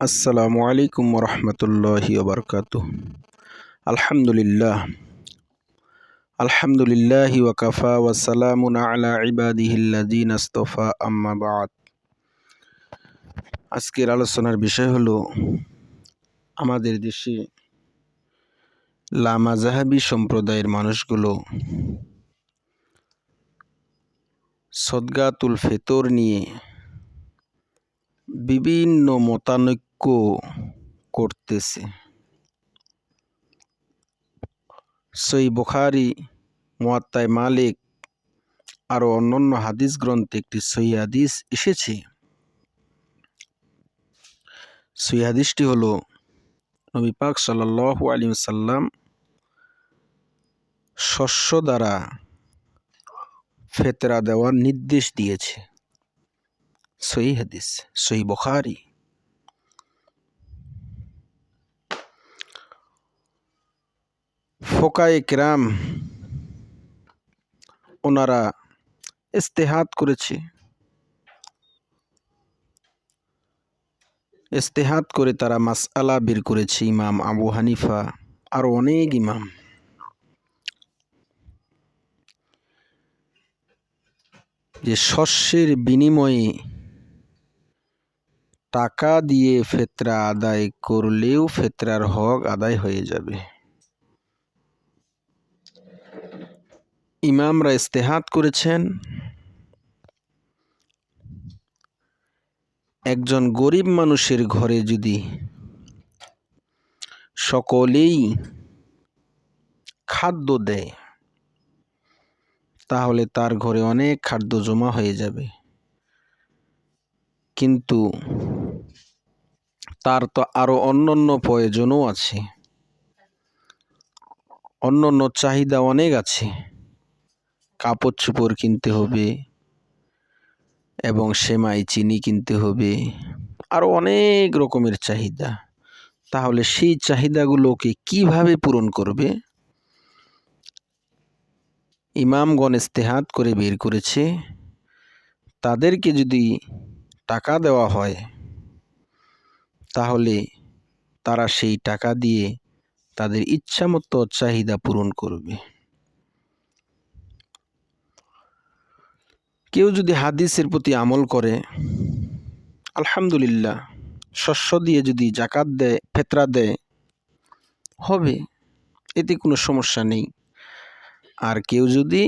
আসসালামু আলাইকুম রহমতুল্লাহি ওবরকাতুহ। আলহামদুলিল্লাহ আলহামদুলিল্লাহি ওয়াকাফা ওয়াসালামুন আলা ইবাদিহিল্লাযীনা ইসতাফা, আম্মা বা'দ। আজকের আলোচনার বিষয় হলো আমাদের দেশে লামাযাহাবী সম্প্রদায়ের মানুষগুলো সদকাতুল ফিতর নিয়ে বিভিন্ন মতানৈক্য করতেছে। সহিহ বুখারী, মুওয়াত্তা মালিক আরও অন্যান্য হাদিস গ্রন্থে একটি সহিহ হাদিস এসেছে। সহিহ হাদিসটি হলো নবী পাক সাল্লাল্লাহু আলাইহি ওয়াসাল্লাম শস্য দ্বারা ফিতরা দেওয়ার নির্দেশ দিয়েছে। সহিহ হাদিস, সহিহ বুখারী। ফুকায়ে কেরাম ওনারা ইজতিহাদ করেছে, ইজতিহাদ করে তারা মাসআলা বের করেছে। ইমাম আবু হানিফা আরও অনেক ইমাম। যে শস্যের বিনিময়ে টাকা দিয়ে ফিতরা আদায় করলেও ফিতরার হক আদায় হয়ে যাবে। ইমামরা ইজতিহাদ করেছেন, একজন গরিব মানুষের ঘরে যদি সকলেই খাদ্য দেয় তাহলে তার ঘরে অনেক খাদ্য জমা হয়ে যাবে, কিন্তু তার তো আরও অন্যান্য প্রয়োজনও আছে, অন্যান্য চাহিদা অনেক আছে। কাপড় চোপড় কিনতে হবে এবং সেমাই চিনি কিনতে হবে, আরও অনেক রকমের চাহিদা। তাহলে সেই চাহিদাগুলোকে কিভাবে পূরণ করবে? ইমামগণ ইজতিহাদ করে বের করেছে, তাদেরকে যদি টাকা দেওয়া হয় তাহলে তারা সেই টাকা দিয়ে তাদের ইচ্ছামতো চাহিদা পূরণ করবে। কেউ যদি হাদিসের প্রতি আমল করে, আলহামদুলিল্লাহ, শস্য দিয়ে যদি যাকাত দেয়, ফিতরা দেয়, হবে, এতে কোনো সমস্যা নেই। আর কেউ যদি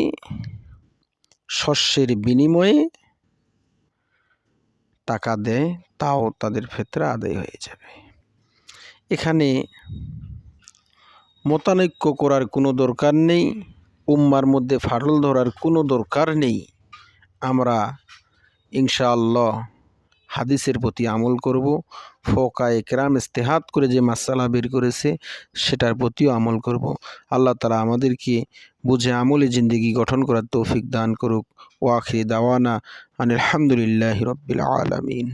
শস্যের বিনিময়ে টাকা দেয় তাও তাদের ফিতরা আদায় হয়ে যাবে। এখানে মতানৈক্য করার কোনো দরকার নেই, উম্মার মধ্যে ফাটল ধরার কোনো দরকার নেই। আমরা ইনশাআল্লাহ হাদিসের প্রতি আমল করব, ফুকায়ে কেরাম ইজতিহাদ করে যে মাসআলা বের করেছে সেটার প্রতিও আমল করব। আল্লাহ তাআলা আমাদেরকে বুঝে আমলে জিন্দেগি গঠন করার তৌফিক দান করুক। ওয়া আখিরি দাওয়ানা আনিল হামদুলিল্লাহি রাব্বিল আলামিন।